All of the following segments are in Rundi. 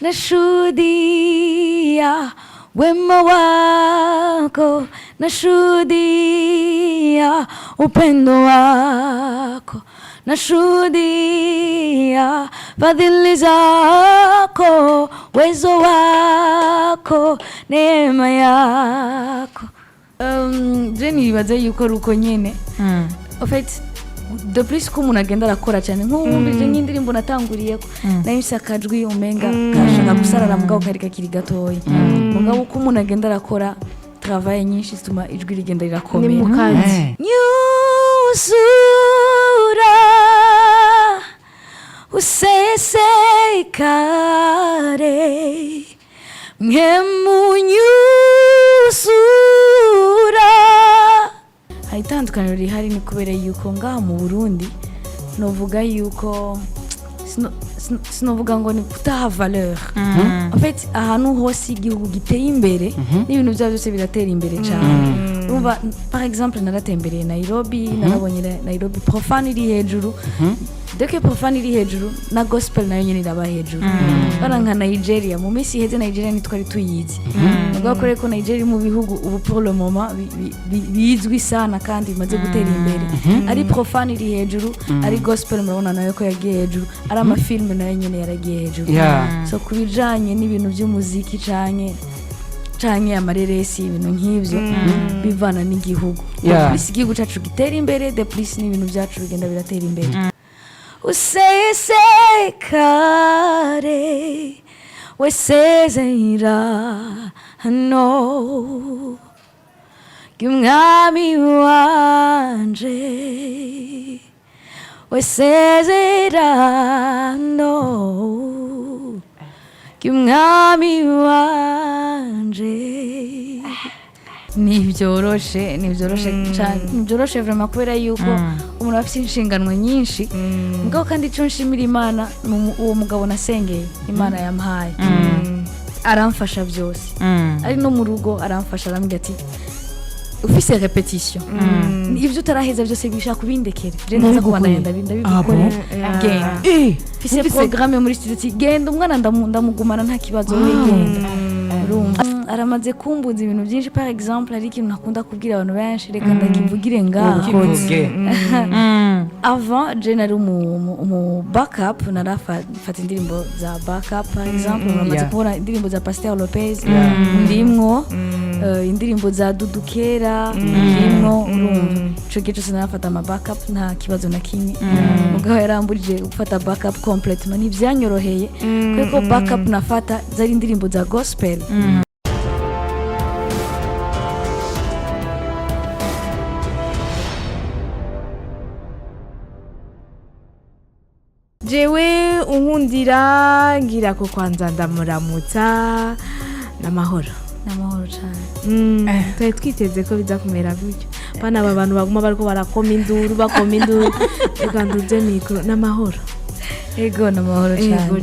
nashuhudia wema wako, nashuhudia upendo wako, nashuhudia fadhili zako, uwezo wako, neema yako. Jeni ibaze yuko ruko nyene. En fait, de plus ko umuntu agenda arakora cyane nk'uwumvise nk'indirimbo natanguriyeko nayo isakajwi umenga kashaka gusarara mugabo kari kakiri gatoya mugabo uko umuntu agenda arakora travail nyinshi zituma ijwi rigenda rirakomera. Ni mukazi Nyusura usesekare nkemunyusura. Hari itandukaniro rihari ni kubera yuko ngaha mu Burundi novuga yuko sinovuga ngo ni kutaha valeur. En fait ahantu hose igihugu giteye imbere n'ibintu byabo byose biratera imbere cyane. Urumva par exemple naratembereye Nairobi, narabonye Nairobi profane iri hejuru. Deke profane iri hejuru na gospel nayo nyene iraba hejuru. Bana nka Nigeria mu minsi heze Nigeria nitwari tuyizi. Nubwo kore ko Nigeria mu bihugu ubu pour le moment bizwi sana kandi bimaze gutera imbere. Ari profane iri hejuru, ari gospel murabona nayo ko yagiye hejuru, ari amafilm nayo nyene yaragiye hejuru. So kubijanye n'ibintu by'umuziki canke amareresi ibintu nk'ivyo bivana n'igihugu. Plus igihugu cacu gitera imbere, de plus n'ibintu byacu bigenda biratera imbere. Usesekare wesezera hano y'umwami wanje, wesezera hano y'umwami wanje. Nibyoroshe vraiment kubera yuko umuntu afite inshingano nyinshi mugabo kandi ico nshimira Imana uwo mugabo nasengeye Imana yampaye aramfasha byose ari no mu rugo aramfasha arambwira ati ufise repetition ivyo utaraheza byose bishaka kubindekera je ndaza kubandanya ndabigukorera genda ufise programme muri studio ati genda umwana ndamugumana nta kibazo wegenda. Aramaze kumbuza ibintu byinshi. Par exemple hari ikintu nakunda kubwira abantu benshi, reka ndakivugire ngaho. Avant je nari mu backup, narafata indirimbo za backup. Par exemple namaze kubona indirimbo za Pasteur Lopez ndimwo, indirimbo za Dudukera ndimwo. Ico gihe cyose narafata ama backup nta kibazo na kimwe. Mugabo yaramburije gufata backup complètement, ntivyanyoroheye kuko backup nafata zari indirimbo za gospel. jewe unkundira ngira ko kwanza ndamuramutsa n'amahoro cyane. Twari twiteze ko biza kumera gutyo, bana aba bantu baguma bariko bakoma induru reka nduze mikro n'amahoro. Ego n'amahoro cyane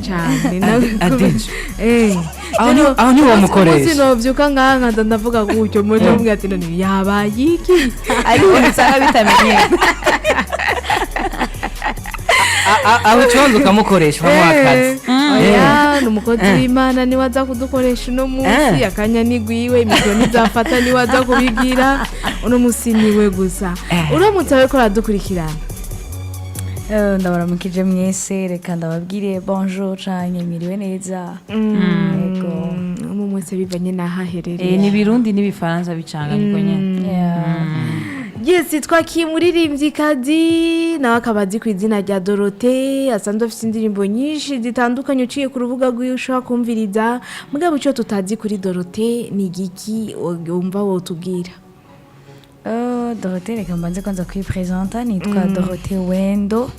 aho ni wamukoresha sinovyuka nkanka ndavuga gutyo muje umwe ati none yabaye iki ariko usanga bitamenyeye. aho cyonzo kamukoresha mwakazi n'umukozi w'Imana ni waza kudukoresha no munsi akanya nigwiwe imikoro nizafata ni waza kubigira uno musi niwe gusa. Uramutse we ko radukurikirana ndabaramukije mwese, reka ndababwire bonjour canke miriwe neza. Yego mu munsi bivanye nahaherereye ni Birundi n'ibifaransa bicanganyiko nyene. Yes, twakiye umuririmvyikazi nawe akabazi ku izina rya Dorothée, asanzwe afite indirimbo nyinshi zitandukanye uciye ku rubuga rwiwe ushobora kumviriza. Mugabo ico tutazi kuri Dorothée ni igiki wumva wotubwira? Dorothée reka mbanze kwanza kwipresenta, nitwa Dorothée Wendo.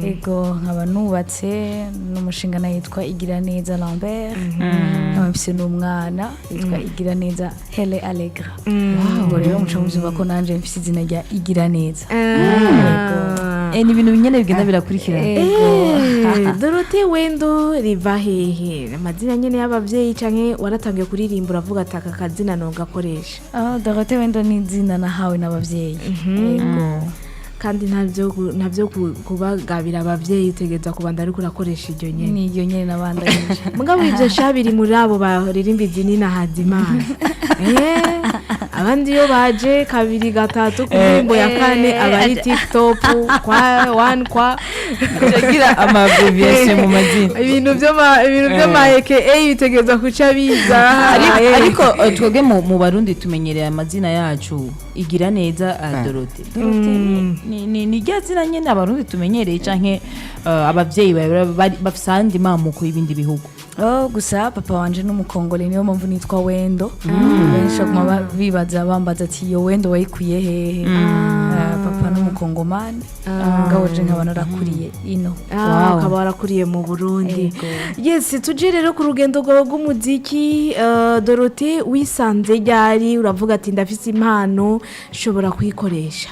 Ego nkaba nubatse n'umushinga na yitwa Igiraneza Lambert. Nkaba mfise n'umwana yitwa Igiraneza Hele Allegra. Ngo rero muco muzuba ko nanje mfise izina rya Igiraneza. Ni ibintu binyene bigenda birakurikirana. Dorothée Wendo riva hehe? Amazina nyene y'abavyeyi canke waratangiye kuririmba uravuga ati aka kazina no gakoresha? Dorothée Wendo ni izina nahawe n'abavyeyi. Ego kandi ntabyo kubagabira abavyeyi utegeza kubanda ariko urakoresha iryo nyene ni iryo nyene nabandanyije mugabo ivyo shabiri muri abo baririmba idini na Hazimana abandi iyo baje kabiri gatatu ku ndirimbo ya kane abari TikTok kwa one kwa kugira ama abbreviation mu mazina ibintu by'ama AKA bitegeza kuca biza ariko twebwe mu Barundi tumenyereye amazina yacu igira neza Dorote ni ryazina nyene abarundi tumenyereye canke abavyeyi bafise andi mamuko y'ibindi bihugu gusa papa wanje n'umukongole niyo mpamvu nitwa Wendo benshi baguma bibaza bambaza ati iyo Wendo wayikuye hehe papa n'umukongomani ngabo je nkaba narakuriye ino ukaba warakuriye mu Burundi yes tuje rero ku rugendo rwawe rw'umuziki Dorote wisanze ryari uravuga ati ndafise impano shobora kuyikoresha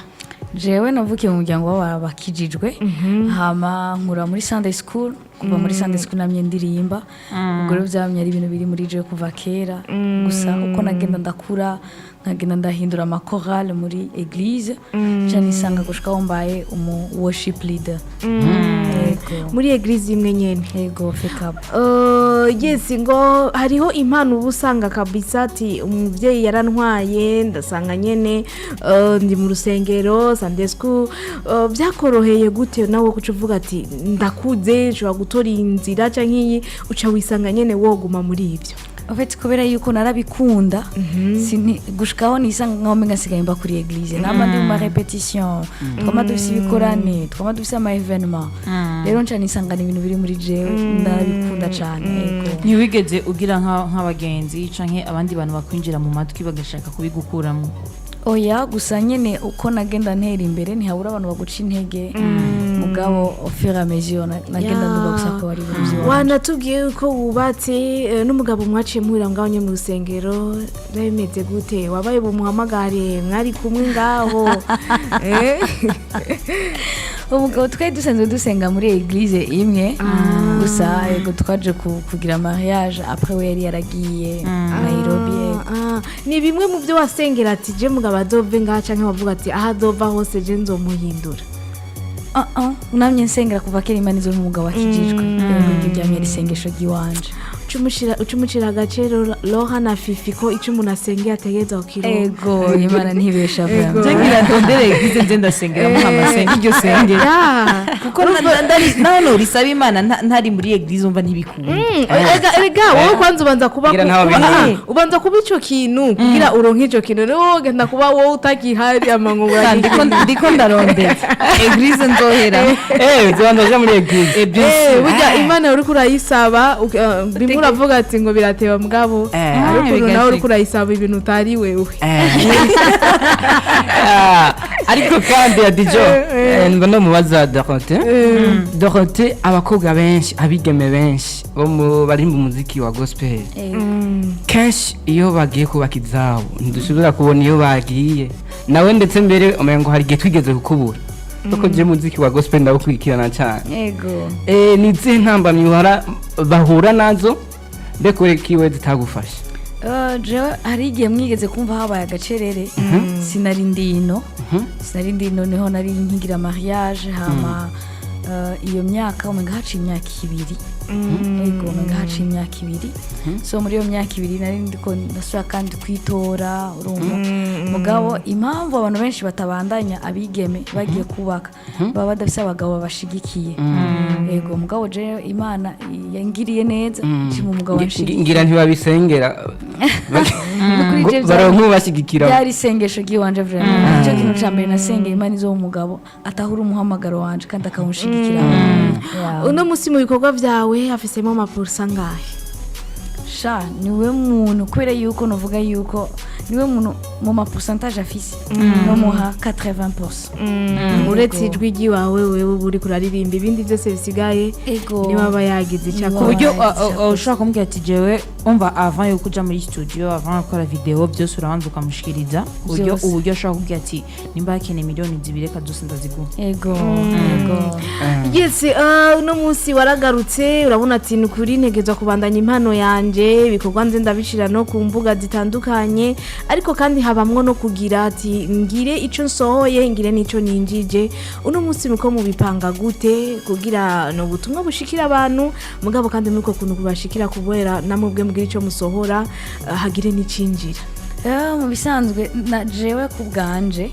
jewe navukiye mu muryango w'abakijijwe hama nkura muri Sunday school kuva muri Sunday school namye ndirimba ubwo rero byamye ari ibintu biri muri je kuva kera gusa uko nagenda ndakura nkagenda ndahindura amakorale muri eglise cyane isanga gushikaho mbaye umu worship leader muri eglise imwe nyene yego fekab yes ngo hariho impano ubusanga kabisa ati umuvyeyi yarantwaye ndasanga nyene ndi mu rusengero Sunday school byakoroheye gute nawe kucuvuga ati ndakuze nshobora gutora inzira canke uca wisanga nyene woguma muri ivyo Ofeti kubera yuko narabikunda gushikaho nisanga nkaho menga sigaye mba kuri eglise namba ndi mu repetition twama dufise ibikorane twama dufise ama evenement rero nca nisanga ibintu biri muri jewe ndabikunda cyane yego ntiwigeze ugira nk'abagenzi canke abandi bantu bakwinjira mu matwi bagashaka kubigukuramo oya gusa nyene uko nagenda ntera imbere ntihabura abantu baguca intege mugabo au fur et à mesure nagenda nuba gusaka bari buri wanatubwiye uko wubatse n'umugabo mwaciye muhira ngaho nye mu rusengero bimeze gute wabaye bumuhamagare mwari kumwe ngaho umugabo twari dusanzwe dusenga muri eglise imwe gusa yego twaje kugira mariage après we yari yaragiye Nairobi ni bimwe mu byo wasengera ati je mugabo adove ngaha canke bavuga ati aha dova hose je nzomuhindura namye nsengera kuva kera Imana izo n'umugabo akijijwe yego ryamye risengesho giwanje ucumucira agaciro Loha na Fifi ko icyo umuntu asengera ategeza ukiro ego Imana ntibesha vraiment ngira ndondere igize nze ndasengera mu amasenga iryo sengera kuko nano risaba Imana ntari muri eglise umva ntibikunda ega wowe kwanza ubanza kuba ico kintu kugira uronke ico kintu rero genda kuba wowe utakihari amangura ndiko ndarondera eglise nzohera ubanza muri eglise burya Imana uri kurayisaba uravuga ati ngo birateba mugabo ariko nawe uri kurayisaba ibintu utari wewe ariko kandi ya Dijo mbona mubaza Dorote abakobwa benshi abigeme benshi bo bari mu muziki wa gospel kenshi iyo bagiye kubaka izabo ntidushobora kubona iyo bagiye nawe ndetse mbere umengo hari igihe twigeze kukubura kuko je muziki wa gospel ndawukurikirana cyane yego ni zihe ntambamyi bahura nazo bekorekiwe zitagufasha jewe hari igihe mwigeze kumva habaye agacerere sinarindi ino niho nari nkigira mariage hama iyo myaka umenga haciye imyaka 2 ego umenga haciye imyaka 2 so muri iyo myaka 2 nari ndiko ndasubira kandi kwitora urumva mugabo impamvu abantu benshi batabandanya abigeme bagiye kubaka baba badafise abagabo babashigikiye ego mugabo je Imana yangiriye neza mu mugabo washigikiye ngira ntibabisengera baronko bashigikira yari sengesho giwanje vraiment cyo kintu cyambere nasengeye Imana izo umugabo atahura umuhamagaro wanje kandi akawushigikira uno musi mu bikorwa vyawe afisemo amapursa ngahe sha niwe muntu kubera yuko novuga yuko niwe muntu mu pourcentage afise no muha 80%. Uretse ijwi giwawe wewe buri kuraririmba ibindi byose bisigaye ni baba yagize cyako buryo ushaka kumbwira ati jewe umva avant yo kuja muri studio avant gukora video byose urabanza ukamushikiriza uburyo ashaka kumbwira ati nimba yakene miliyoni 2 reka dose ndaziguha ego yes no musi waragarutse urabona ati nukuri ntegezwa kubandanya impano yanje bikorwa nze ndabishira no ku mbuga zitandukanye ariko kandi habamwo no kugira ati ngire ico nsohoye ngire nico ninjije uno munsi muko mubipanga gute kugira no butumwa bushikira abantu mugabo kandi nuko kuntu kubashikira kubera namubwe mugira ico musohora hagire n'icinjira mu bisanzwe na jewe ku bwanje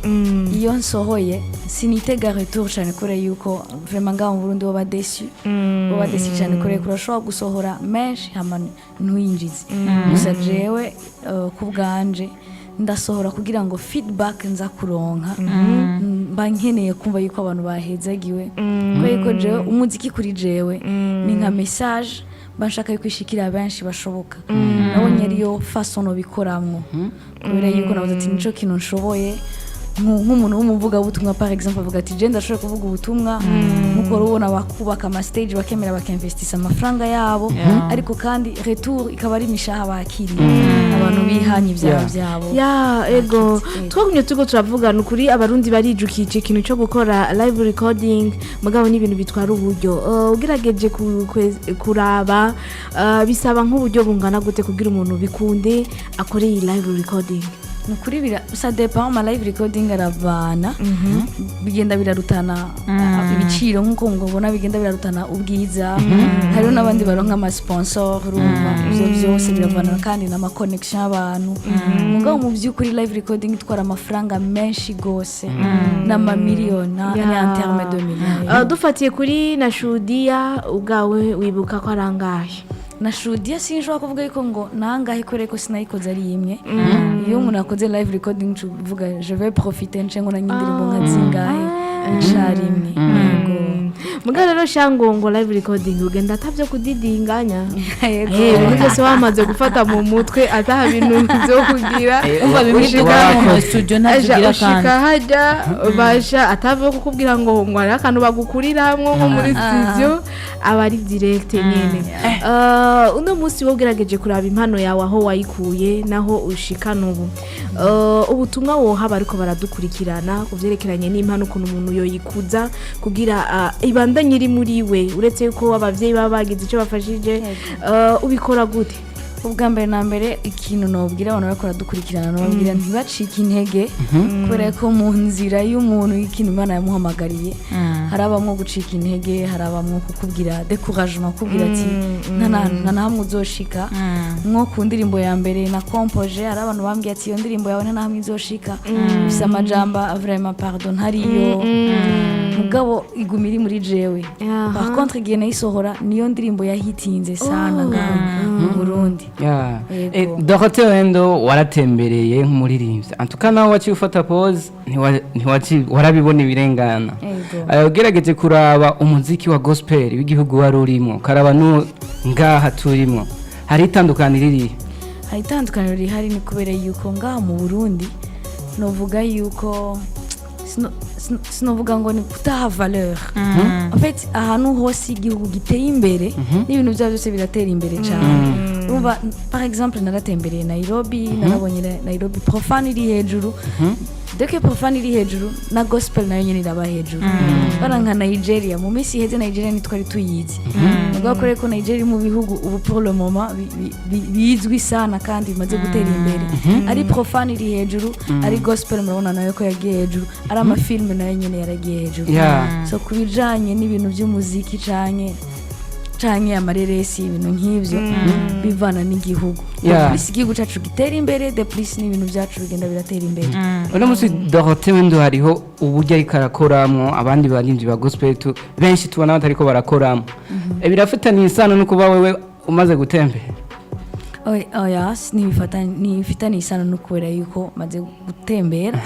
iyo nsohoye sinitega retour cyane kure yuko vraiment ngaho mu Burundi bo badesi cyane kure kurashobora gusohora menshi hama ntuyinjize gusa jewe ku bwanje ndasohora kugira ngo feedback nza kuronka mba nkeneye kumva yuko abantu bahezagiwe kuko jewe umuziki kuri jewe ni nka message banshaka yuko ishikira benshi bashoboka nabonye ariyo façon no bikoramwo kubera yuko navuze ati nico kintu nshoboye nk'umuntu w'umuvuga butumwa par exemple avuga ati je ndashobora kuvuga ubutumwa nkuko rubona bakubaka ama stage bakemera bakinvestisa amafaranga yabo ariko kandi retour ikaba ari mishaha bakiriye abantu bihanye ivyabo byabo ya ego twagumye tugo turavugana ukuri abarundi barijukije ikintu cyo gukora live recording mugabo n'ibintu bitwara uburyo ugerageje kuraba bisaba nk'uburyo bungana gute kugira umuntu bikunde akore iyi live recording nukuri ça dépend ma live recording aravana bigenda birarutana ibiciro nkuko mubona bigenda birarutana ubwiza hariho n'abandi baronka ama sponsor urumva ivyo byose biravana kandi n'ama connection y'abantu mugabo mu by'ukuri live recording itwara amafaranga menshi gose n'ama miliyoni en terme de millions dufatiye kuri na Shudia ubwawe wibuka ko arangahe na Shudia sinshobora kuvuga yuko ngo nangahe kore ko sinayikoze ari imwe iyo umuntu akoze live recording uvuga je vais profiter ncengo na nyindirimbo nka zingahe icarimwe yego mugabo rero shangongo live recording ugenda atavyo kudidinganya yego byose wamaze gufata mu mutwe ataha bintu byo kugira umva bimwishika mu studio ntagira kandi haja basha atavyo kukubwira ngo ari akantu bagukuriramwo nko muri studio aba ari direct nyene uno munsi wogerageje kuraba impano yawe aho wayikuye naho ushika nubu ubutumwa woha bariko baradukurikirana kuvyerekeranye n'impano kuno umuntu yoyikuza kugira ibandanye iri muri we uretse yuko abavyeyi baba bagize ico bafashije ubikora gute ubwa mbere na mbere ikintu nobwira abantu bakora dukurikirana nobwira ntibacike intege kubera ko mu nzira y'umuntu ikintu Imana yamuhamagariye harabamwo gucika intege harabamwo kukubwira découragement kubwira ati nta nahamwe uzoshika nko ku ndirimbo ya mbere na compoje hari abantu bambwiye ati iyo ndirimbo yawe nta nahamwe izoshika bisa amajamba vraiment pardon hariyo mugabo igumira muri jewe par contre igihe nayisohora niyo ndirimbo yahitinze sana ngaho mu Burundi Dorothée wendo waratembereye nk'umuririmbyi antuka nawe waciye ufata pause warabibona ibirengana ugerageje kuraba umuziki wa gospel w'igihugu wari urimo karaba ngaha turimo hari itandukaniro rihari ni kubera yuko ngaha mu Burundi novuga yuko sinovuga ngo ni kutaha valeur en fait ahantu hose igihugu giteye imbere n'ibintu byose biratera imbere cyane urumva par exemple naratembereye Nairobi narabonye Nairobi profane iri hejuru deke profane iri hejuru na gospel nayo nyene iraba hejuru baranka Nigeria mu minsi iheze Nigeria nitwari tuyizi ubwo ko Nigeria mu bihugu ubu pour le moment bizwi sana kandi bimaze gutera imbere ari profane iri hejuru ari gospel murabona nayo ko yagiye hejuru ari amafilme nayo nyene yaragiye hejuru so kubijanye n'ibintu by'umuziki canke amareresi ibintu nk'ivyo bivana n'igihugu plus igihugu cacu gitera imbere de plus n'ibintu byacu bigenda biratera imbere uno munsi Dorothée wendo hariho uburyo ariko arakoramwo abandi barinzi ba gospel benshi tubona batariko barakoramo birafitanye isano no kuba wewe umaze gutembera oya nifitanye isano no kubera yuko maze gutembera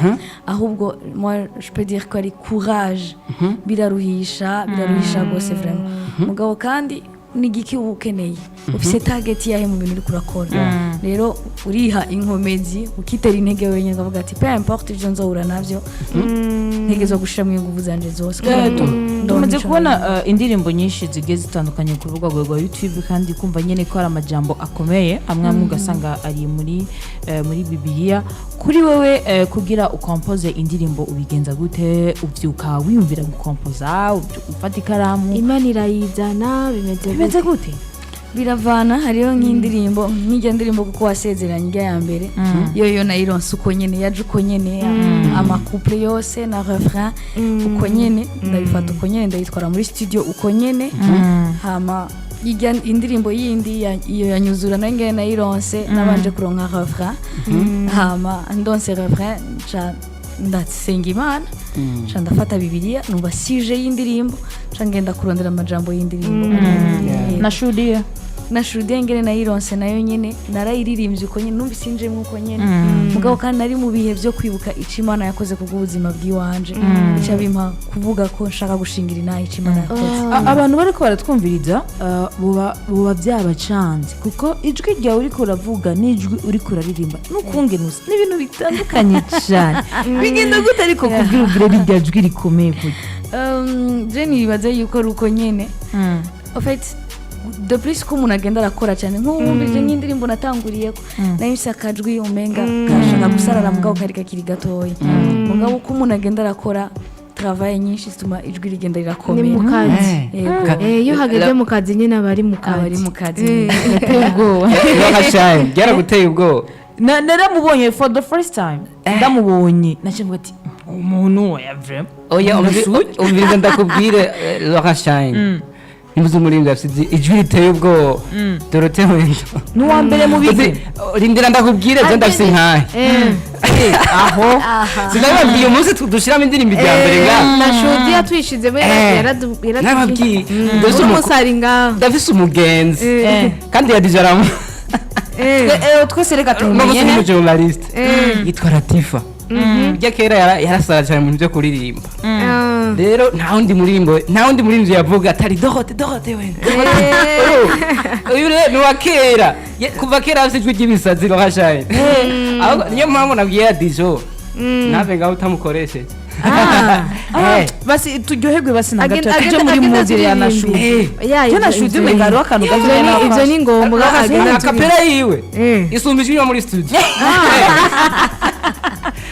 ahubwo moi je peux dire ko ari courage biraruhisha gose vraiment mugabo kandi nigiki ukeneye ufise target yahe mu bintu uri kurakora rero uriha inkomezi ukitera intege wenyine ukavuga ati peu importe ivyo nzohura navyo ntegezo gushira inguvu zanje zose tumaze kubona indirimbo nyinshi zigiye zitandukanye ku rubuga rwa YouTube kandi kumva nyene ko ari amajambo akomeye amwe ugasanga ari muri Bibiliya kuri wewe kugira ukompoze indirimbo ubigenza gute uvyuka wiyumvira gukompoza ufata ikaramu Imana irayizana bimeze gute biravana hariyo nk'indirimbo nk'ijya ndirimbo kuko wasezeranye ijya ya mbere yo nayironse uko nyene yaje uko nyene amakouple yose na refrain uko nyene ndabifata uko nyene ndayitwara muri studio uko nyene hama ijya indirimbo yindi iyo yanyuzura nange nayironse nabanje kuronka refrain hama ndonse refrain ndasenga Imana ca ndafata bibiliya numva sije y'indirimbo ca ngenda kurondera amajambo y'indirimbo na shudiya ngene nayironse nayo nyene narayiririmbye uko nyene numva sinje uko nyene mugabo kandi nari mu bihe byo kwibuka ico Imana yakoze ku bw'ubuzima bw'iwanje ica bimpa kuvuga ko nshaka gushingira inaha ico Imana yakoze. Abantu bariko baratwumviriza buba byabacanze kuko ijwi ryawe uriko uravuga n'ijwi uriko uraririmba n'ukungenusa n'ibintu bitandukanye cyane bigenda gute ariko kubwira ugire rirya jwi rikomeye gutya? Je nibaza yuko ari uko nyene en fait de plus ko umuntu agenda arakora cyane nk'uwumvise nk'indirimbo natanguriyeko nahise akajwi umenga kashaka gusarara mugabo kari kakiri gatoya mugabo uko umuntu agenda arakora travaye nyinshi zituma ijwi rigenda rirakomera. Ni mu kazi iyo hageze mu kazi nyine abari mu kazi gateye ubwoba byaraguteye ubwoba. Naramubonye for the first time ndamubonye nacyemwe ati umuntu wa vraiment oya umviriza ndakubwire Laurent Shine nibuze umurimbi afite ijwi riteye ubwoba Dorothée Wendo n'uwa mbere mu bige rindira ndakubwire je ndafise nkahe aho sinababwiye umunsi dushiramo indirimbo ijya mbere nga na shudi yatwishizemo nababwiye ndose umusari nga ndafise umugenzi kandi yadijaramu twese reka tumenye no mu journaliste yitwa Latifa bijya kera yarasara cyane mu byo kuririmba rero nta wundi murimbo yavuga atari Dorothée Wendo uyu rero ni wa kera kuva kera afite ijwi ry'ibisazi bahashaye niyo mpamvu nabwiye Dijo nabe ngaho utamukoresheje basi turyoherwe basi na gato tuje muri muzire ya nashuti na shuti mwe ngaro akantu gavye ivyo ni ngombwa akapera yiwe isumbije yo muri studio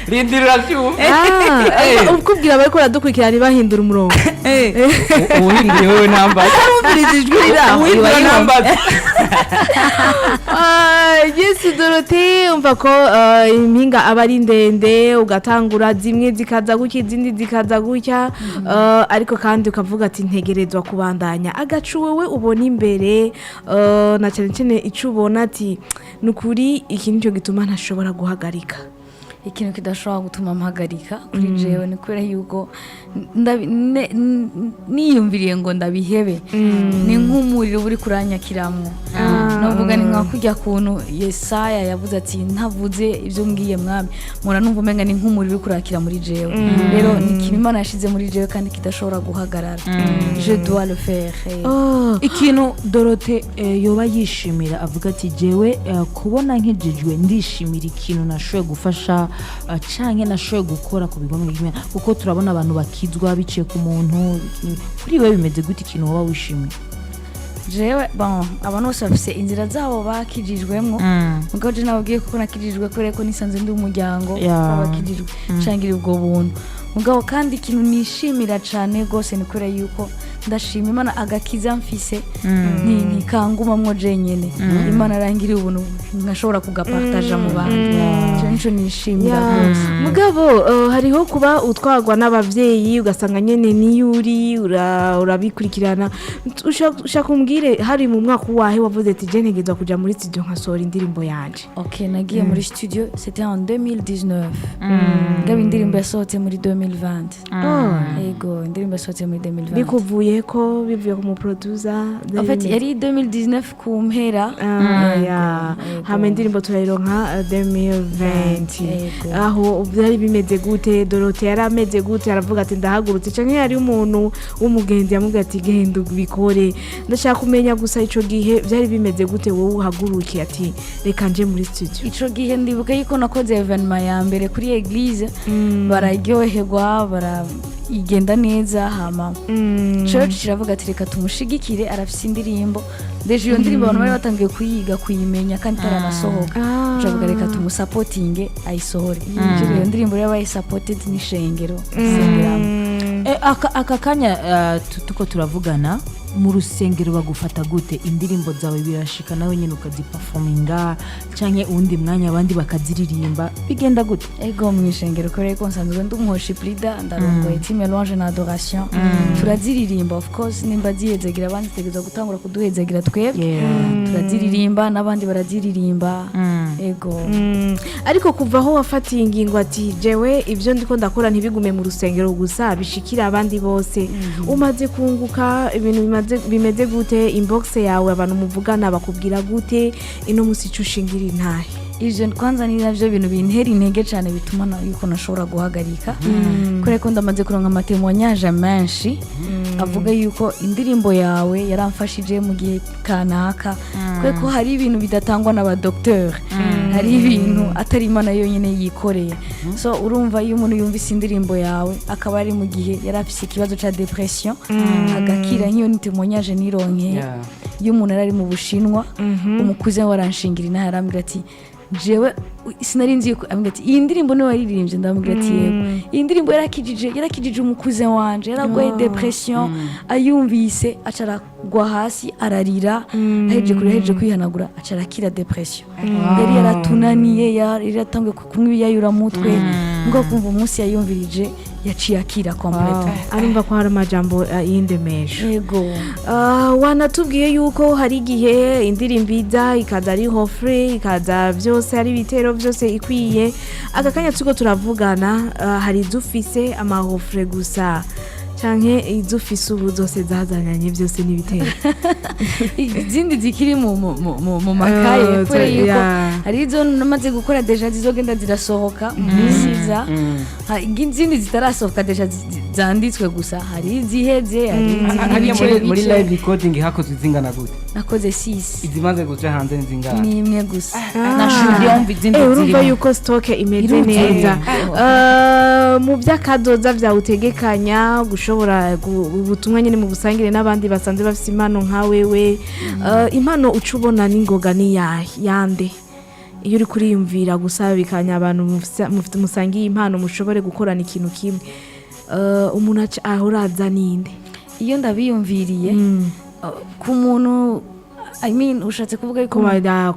rindira byumva ukubwira bariko radukurikirana bahindura umurongo uhinduye wewe namba urumviriza ijwi riraho iwa namba Yes Dorothée umva ko impinga aba ari ndende ugatangura zimwe zikaza gutya izindi zikaza gutya ariko kandi ukavuga ati ntegerezwa kubandanya agacu wewe ubona imbere na cyane cyane ico ubona ati nukuri iki nicyo gituma ntashobora guhagarika. Ikintu kidashobora gutuma mpagarika kuri jewe ni kubera yuko niyumviriye ngo ndabihebe ni nk'umuriro uri kuranyakiramwo navuga ni nka kujya kuntu Yesaya yavuze ati ntavuze ibyo mbwiye mwami mura numva umenga ni nk'umuriro uri kurakira muri jewe rero ni ikintu Imana yashize muri jewe kandi kidashobora guhagarara je dois le faire. Ikintu Dorothée yoba yishimira avuga ati jewe kubona nkejejwe ndishimira ikintu nashoboye gufasha canke nashoboye gukora ku bigo mw'Imana kuko turabona abantu bakizwa biciye ku muntu kuri we bimeze gute ikintu woba wishimiye? Jewe abantu bose bafise inzira zabo bakijijwemwo mugabo je nababwiye kuko nakijijwe kubera ko nisanze ndi umuryango w'abakijijwe cangira ubwo buntu mugabo kandi ikintu nishimira cane gose ni kubera yuko ndashima Imana agakiza mfise ntikangumamwo jenyene Imana arangiriye ubuntu nkashobora kugapartaja mu bandi nico nishimira rwose. Mugabo hariho kuba utwagwa n'abavyeyi ugasanga nyene niyuri urabikurikirana ushaka kumbwire hari mu mwaka wahe wavuze ati je ntegezwa kuja muri studio nkasohora indirimbo yanje? Okay, nagiye muri studio c'était en 2019 ngabe indirimbo yasohotse muri 2020 yego indirimbo yasohotse muri 2020 bikuvuye ko bivuye ku mu producer en fait yari 2019 ku mpera hama indirimbo turayironka 2020 aho byari bimeze gute? Dorothée yari ameze gute? aravuga ati ndahagurutse canke yari umuntu w'umugenzi yamubwira ati genda ubikore? Ndashaka kumenya gusa ico gihe byari bimeze gute wowe uhagurukiye ati reka nje muri studio? Ico gihe ndibuka yuko nakoze evenement ya mbere kuri eglise bararyoherwa igenda neza hama church kiravuga ati reka tumushigikire arafise indirimbo deje iyo ndirimbo abantu bari batangiye kuyiga kuyimenya kandi taranasohoka turavuga reka tumusupportinge ayisohore iyo ndirimbo rero bayisupported n'ishengero aka kanya tuko turavugana mu rusengero bagufata gute indirimbo zawe birashika nawe nyine ukaziperforminga canke uwundi mwanya abandi bakaziririmba bigenda gute ego mu ishengero kubera ko nsanzwe ndi umuhoshi Frida ndarongoye team ya louange na adoration turaziririmba of course nimba zihezagira abandi tegeza gutangura kuduhezagira twebwe turaziririmba n'abandi baraziririmba ego ariko kuva aho wafatiye ingingo ati jewe ibyo ndiko ndakora ntibigume mu rusengero gusa bishikira abandi bose umaze kunguka ibintu bimeze gute inbox yawe abantu muvugana bakubwira gute ino musi cushingira intahe ivyo kwanza ni navyo bintu bintera intege cyane bituma yuko nashobora guhagarika kure ko ndamaze kuronka amatemonyage menshi avuga yuko indirimbo yawe yaramfashije mu gihe kanaka kure ko hari ibintu bidatangwa n'abadokteur hari ibintu atari Imana yonyine yikoreye so urumva iyo umuntu yumvise indirimbo yawe akaba ari mu gihe yarafise ikibazo ca depression agakira nk'iyo nitemonyage nironke iyo umuntu ari mu Bushinwa umukuze waranshingira inaha arambwira ati jewe sinari nzi yuko ambwira ati iyi ndirimbo niwe waririmbye ndamubwira ati yego iyi ndirimbo yarakijije umukuze wanje yaragoye depression ayumvise acaragwa hasi ararira aheje kwihanagura acarakira depression yari yaratunaniye yari yatangiye kunywa ibiyayura mutwe ngo kumva umunsi yayumvirije yaciye akira complete arumva ko hari amajambo y'indemesho yego wanatubwiye yuko hari igihe indirimbo iza ikaza ari free ikaza byose ari ibitero byose ikwiye agakanya tuko turavugana hari izufise amahofre gusa canke izufise ubu zose zazanyanye byose n'ibitero izindi zikiri mu makaye kure yuko hari izo namaze gukora deja zizogenda zirasohoka siza izindi zitarasohoka deja zanditswe gusa hari iziheze hari muri live recording hakozwe zingana gute nakoze 6 izimaze guca hanze nzingana ni imwe gusa nashundi yumva izindi urumva yuko stock imeze neza mu byakadoza vyawutegekanya gushobora ubutumwa nyine mu busangire n'abandi basanze bafite impano nka wewe impano ucubona n'ingoga ni yande iyo uri kuriyumvira gusabikanya abantu mufite musangiye impano mushobore gukorana ikintu kimwe umuntu ahuraza ninde iyo ndabiyumviriye ku muntu I mean ushatse kuvuga yuko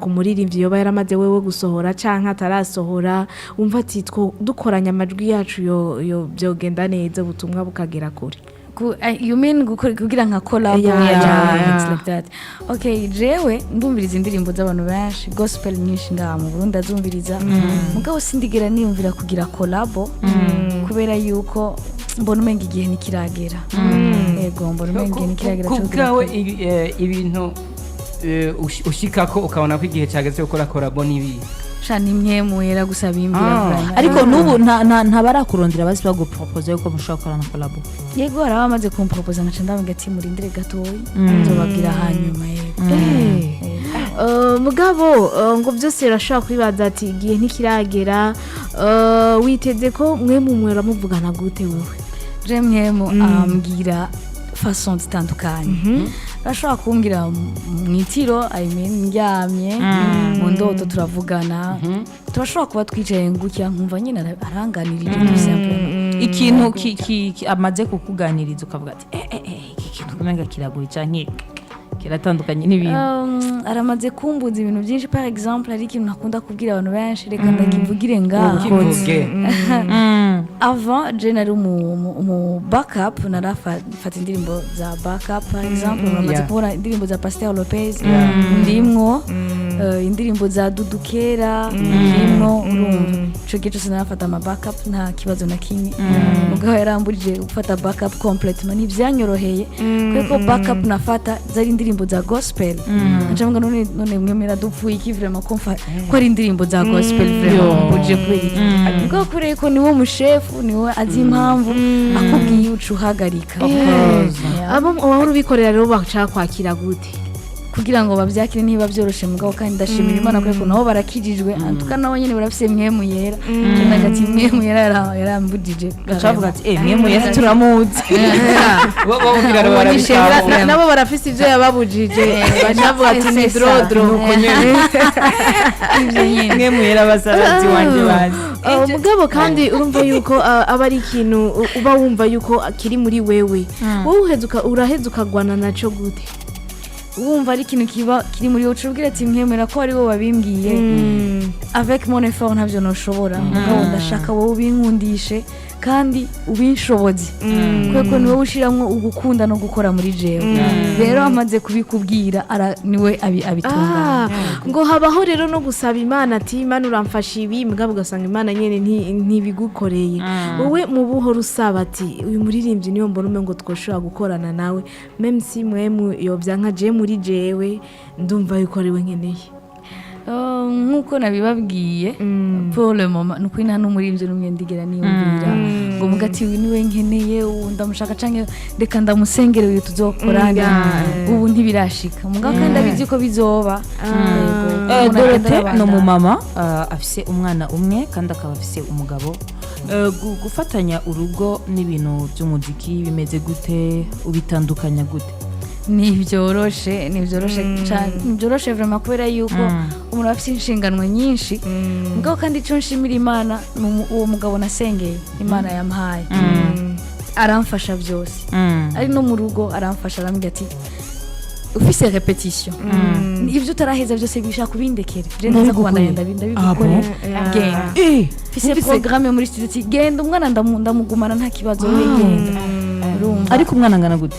ku muririmbyi yoba yaramaze wewe gusohora canke atarasohora umva ati dukoranya amajwi yacu yo byogenda neza ubutumwa bukagera kure you mean kugira nka collab things like that okay jewe ndumviriza indirimbo z'abantu benshi gospel nyinshi ngaha mu Burundi azumviriza mugabo sindigera niyumvira kugira collab kubera yuko mbona umenga igihe nikiragera yego mbona umenga igihe nikiragera kubwawe ibintu ushikako ukabona ko igihe cyageze gukora collab nibi shani mwera gusaba imbira ariko nubu nta barakurondera basi bagupropose yuko mushaka korana collab yego arabamaze kumpropose nkaca ndabanga ati murindire gatoyi nzobabwira hanyuma yego mugabo ngo byose birashobora kwibaza ati igihe ntikiragera witeze ko mwe mwera muvugana gute wewe je mwemu ambwira façon zitandukanye ashobora kumbwira mwitiro I mean ndyamye mu ndoto turavugana turashobora kuba twicaye ngutya nkumva nyine aranganirije tout simplement ikintu amaze kukuganiriza ukavuga ati iki kintu kumenga kiragoye canke kiratandukanye n'ibintu aramaze kumbuza ibintu byinshi par exemple ari ikintu nakunda kubwira abantu benshi reka ndakivugire ngaho avant je nari mu backup narafata indirimbo za backup par exemple namaze kubona indirimbo za Pasteur Lopez ndimwo indirimbo za Dudukera ndimwo urumva cyo gice sinafata ama backup nta kibazo na kimwe mugabo yaramburije gufata backup complètement n'ivyanyoroheye kuko backup nafata zari indirimbo za gospel njamanga none mwemera dupfuye iki vraiment ko ari indirimbo za gospel vraiment buje kweri ngo kure ko niwo mushefu niwe azi impamvu akubwiye ucu hagarika abo wahora ubikorera rero bashaka kwakira gute kugira ngo bavyakire ntiba byoroshe mugabo kandi ndashimira Imana ko nabo barakijijwe antuka nabo nyene barafise mwemu yera ndagati mwemu yera yarambudije gacavuga ati mwemu yera turamuzi nabo barafise ivyo yababujije bacavuga ati ni drodro nuko nyene mwemu yera basarazi wanje bazi mugabo kandi urumva yuko aba ari ikintu uba wumva yuko kiri muri wewe wowe uraheza ukagwana naco gute wumva ari ikintu kiba kiri muri wowe ubwira ati mwemera ko ari wowe wabimbwiye avec mon effort ntavyo noshobora mugabo ndashaka wowe ubinkundishe kandi ubinshoboze kuko niwe ushiramwo ugukunda no gukora muri jewe rero amaze kubikubwira niwe abitunganya ngo habaho rero no gusaba Imana ati Imana uramfasha ibi mugabo ugasanga Imana nyene ntibigukoreye wowe mu buhoro usaba ati uyu muririmbyi niyo mbona umengo twoshobora gukorana nawe même si mwemu yovyanka je muri jewe ndumva yuko ari we nkeneye nkuko nabibabwiye pour le moment nuko nta n'umuririmbyi n'umwe ndigera niyumvira ngo mugati uyu niwe nkeneye ndamushaka canke reka ndamusengere uyu tuzokorana ubu ntibirashika mugabo kandi abizi ko bizoba Dorothée no mu mama afise umwana umwe kandi akaba afise umugabo gufatanya urugo n'ibintu by'umuziki bimeze gute ubitandukanya gute nibyoroshe vraiment kubera yuko umuntu afite inshingano nyinshi mugabo kandi icyo nshimira Imana uwo mugabo nasengeye Imana yampaye aramfasha byose ari no mu rugo aramfasha arambwira ati ufise repetition ivyo utaraheza byose bishaka kubindekere je ndaza kubandanya ndabikora genda ufise programme muri studio ati genda umwana ndamugumana nta kibazo we genda ariko umwana angana gute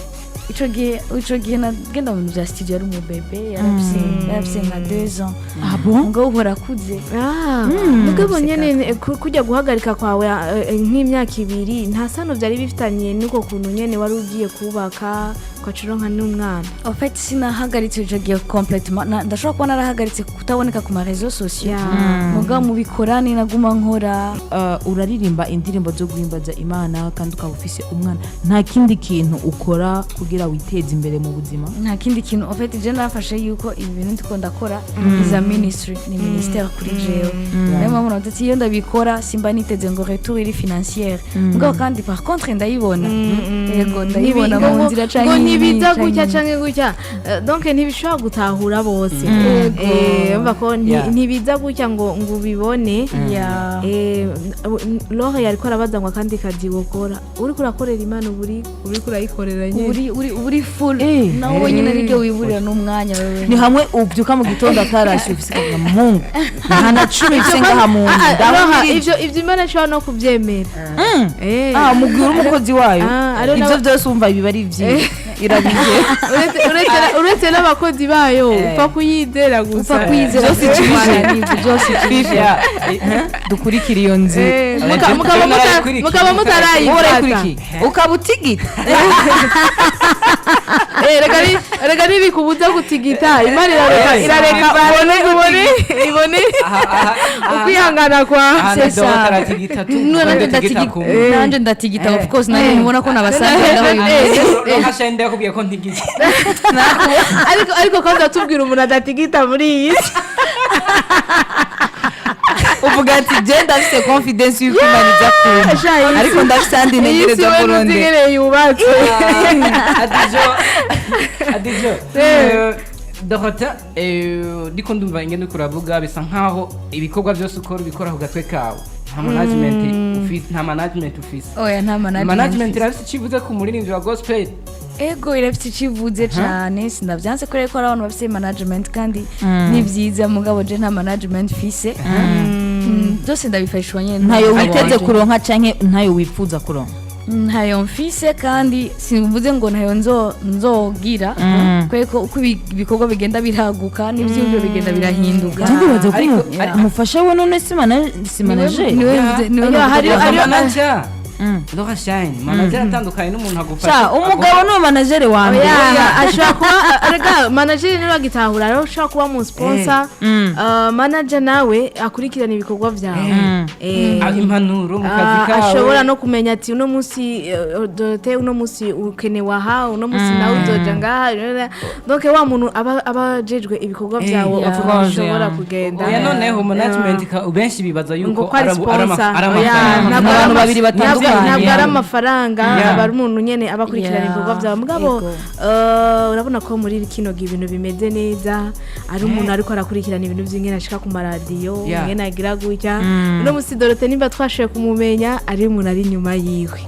ico gihe nagenda mu bya studio ari mu bebe yarafise nka 2 ans ngo uhora kuze mugabo nyene kujya guhagarika kwawe nk'imyaka 2 nta sano byari bifitanye niko kuntu nyene wari ugiye kubaka kwacironka n'umwana en fait sinahagaritse ico gihe complètement ndashobora kuba narahagaritse kutaboneka ku ma réseaux sociaux mugabo mu bikorani naguma nkora uraririmba indirimbo zo guhimbaza Imana kandi ukaba ufise umwana nta kindi kintu ukora kugira witeze imbere mu buzima nta kindi kintu en fait je nafashe yuko ibi bintu ndiko ndakora is a ministry ni ministère kuri jewe rero mama natati iyo ndabikora simba niteze ngo retour iri financière mugabo kandi par contre ndayibona yego ndayibona mu nzira canke ntibiza gutya canke gutya donc ntibishobora gutahura bose umva ko ntibiza gutya ngo ubibone Laure yariko arabaza ngo kandi kazi gukora uriko urakorera Imana uriko urayikorera nyene uri full nawe nyine ariko wiburira n'umwanya wewe ni hamwe ubyuka mu gitondo akarashye ufise kwa Mungu nta na 10 bisenga hamuntu ivyo Imana ashobora no kuvyemera mugwira umukozi wayo ivyo byose umva biba ari ivyi irabije uretse n'abakozi bayo upfa kuyizera gusa byose kibije dukurikira iyo nzi mukaba mutarayifata ukaba utigita rega ntibikubuza gutigita Imana irareka ibone ukwihangana kwa nanje ndatigita of course nanje mubona ko nabasangira yakubwiye ko ntigita ariko kandi atubwira umuntu adatigita muri iyi uvuga ati je ndafise confidence yuko Imana ija kumva ariko ndafise andi negereza Burundi yubatse adijo Dorothée ndiko ndumva ingene kuravuga bisa nkaho ibikorwa byose ukora ubikora ku gatwe kawe nta management ufise oya nta management irafise ikivuze ku muririmbyi wa gospel ego irafite ikivuze cyane sinavyanse ko reko abantu bafise management kandi ni byiza mugabo je nta management fise byose ndabifashwa nyene ntayo witeze kuronka canke ntayo wifuza kuronka ntayo mfise kandi simvuze ngo ntayo nzogira kweko uko ibikorwa bigenda biraguka n'ivyumviro bigenda birahinduka ndibaza ko umufasha we none simanaje hari manager Laura Shine manager atandukanye n'umuntu agufasha Sha umugabo ni manager wa mbere oya ashobora kuba rega manager niwe agitahura rero ushobora kuba mu sponsor manager nawe akurikirana ibikorwa byawe impanuro mu kazi kawe ashobora no kumenya ati uno munsi dote uno munsi ukenewe aha uno munsi nawe uzoja ngaha donc wa muntu aba jejwe ibikorwa byawe ashobora kugenda oya noneho management benshi bibaza yuko ari abantu babiri batandukanye ntabwo ari amafaranga aba ari umuntu nyene abakurikirana ibikorwa byawe mugabo urabona ko muri kino gihe ibintu bimeze neza ari umuntu ariko arakurikirana ibintu by'ingene ashika ku maradiyo ingene agira gutya uno munsi Dorote nimba twashoye kumumenya ari umuntu ari inyuma yiwe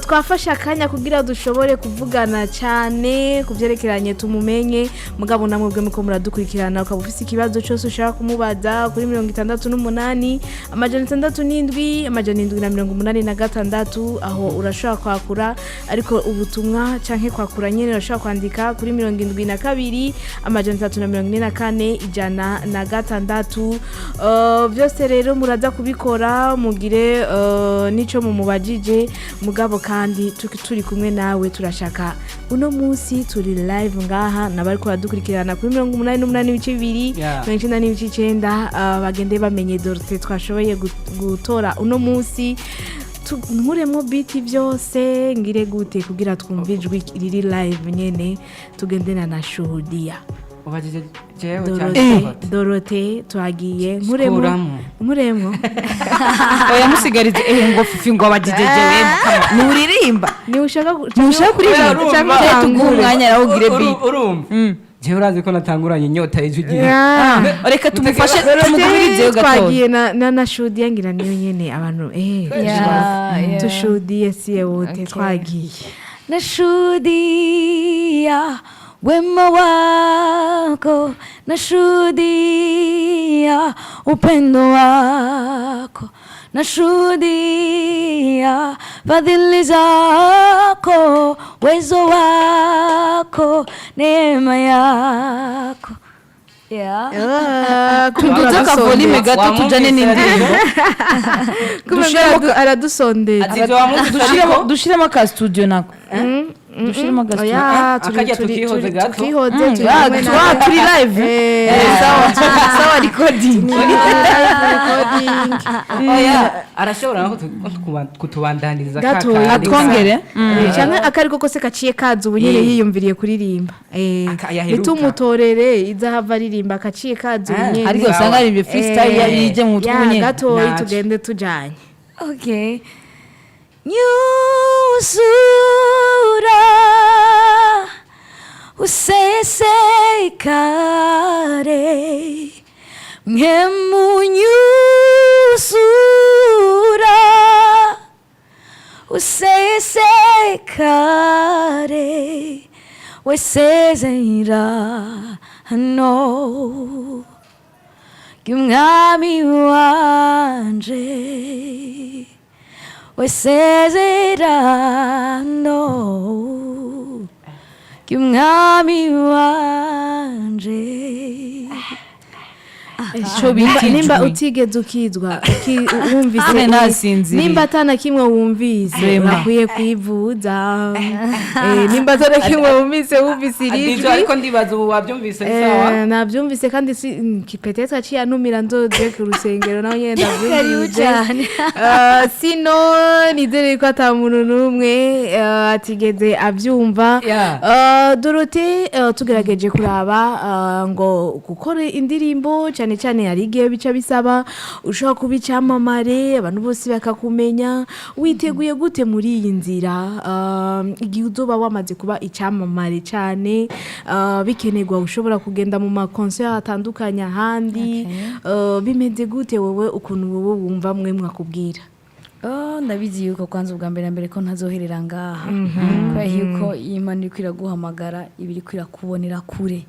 twafashe akanya kugira dushobore kuvugana cyane kuvyerekeranye tumumenye mugabo namwe bwe muko muradukurikirana ukaba ufise ikibazo cyose ushaka kumubaza kuri 68 amajana 67 amajana 786 aho urashaka kwakura ariko ubutumwa canke kwakura nyene urashaka kwandika kuri 72 amajana 344 ijana na 6 byose rero muraza kubikora mugire nico mumubajije mugabo kandi turi kumwe nawe turashaka uno munsi turi live ngaha nabari ko badukurikirana kuri 88.2 99.9 bagende bamenye Dorote twashoboye gutora uno munsi nkuremo biti byose ngire gute kugira twumvijwe riri live nyene tugendena na shuhudia ubajije jewe cyane Dorote twagiye nkuremo oya musigarize ngo fifi ngo abajije jewe nuririmba ni ushaka kuririmba cyangwa tugumwanya raho gire beat urumva jewe urazi ko natanguranye inyota y'ijwi reka tumufashe tumugurize gato twagiye na shuhudia ngira niyo nyene abantu tushuhudiye siye wote twagiye na shuhudia wema wako nashuhudia upendo wako nashuhudia fadhili zako uwezo wako neema yako tunduza volume gato tujane n'indirimbo aradusondera dushiremo ka studio nako dushiremo ka studio akajya tukihoze gato turi live sawa recording oya arashobora no kutubandaniriza atwongere cyangwa akariko kose kaciye kaza ubu nyene yiyumviriye kuririmba bitumutorere izahava aririmba kaciye kaza ubu nyene ariko usanga ari freestyle yije mu mutwe nyene gato tugende tujanye okay nyusura usesekare mwemunyusura usesekare wesezera hano y'umwami wanje wesezerano y'umwami wanje nimba utigeze ukizwa wumvise nimba atana kimwe wumvise urakwiye kwivuza nimba atana kimwe wumvise irijwi ariko ndibaza ubu wabyumvise sawa nabyumvise kandi peut-être aciye anumira nzoje ku rusengero nawe nyene ndavyumvise sino nizere ko ata muntu numwe atigeze avyumva Dorote tugerageje kuraba ngo gukora indirimbo cyane cyane hari igihe bica bisaba ushobora kuba icyamamare abantu bose bakakumenya witeguye gute muri iyi nzira igihe uzoba wamaze kuba icyamamare cyane bikenerwa ushobora kugenda mu makonseri atandukanye ahandi bimeze gute wowe ukuntu wowe wumva mwe mwakubwira ndabizi yuko kwanza ubwa mbere na mbere ko ntazoherera ngaha kubera yuko iyi Imana iriko iraguhamagara iba iriko irakubonera kure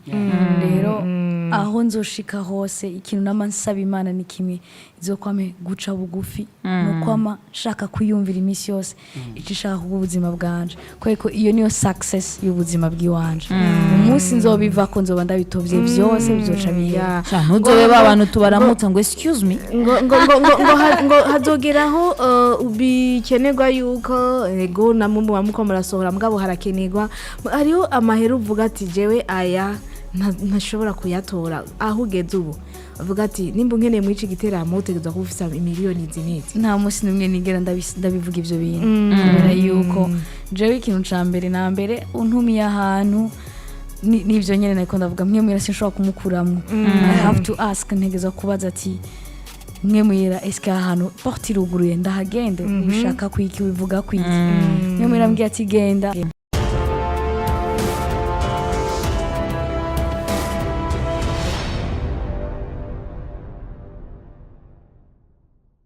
rero aho nzoshika hose ikintu nama nsaba Imana ni kimwe izokwame guca bugufi nukwama nshaka kuyumvira iminsi yose icyo ishaka ubuzima bwanje kubera iyo niyo success y'ubuzima bw'iwanje umunsi nzobiva ko nzoba ndabitovye byose bizoca biya ntuzobe abantu tubaramutsa ngo excuse me ngo hazogeraho bikenerwa yuko ego namwe muko murasohora mugabo harakenerwa hariho amahera uvuga ati jewe aya ntashobora kuyatora aho ugeze ubu avuga ati nimba nkeneye muri iki giteramo utegereza kuba ufite miliyoni ziniti nta munsi n'umwe nigera ndabivuga ibyo bintu kubera yuko jewe ikintu ca mbere na mbere untumiye ahantu n'ibyo nyene nako ndavuga mwe mwira sinshobora kumukuramwo I have to ask ntegeza kubaza ati mwe mwira eske ahantu porte iruguruye ndahagende ushaka kwiki wivuga kwiki mwe mwira mbwiye ati genda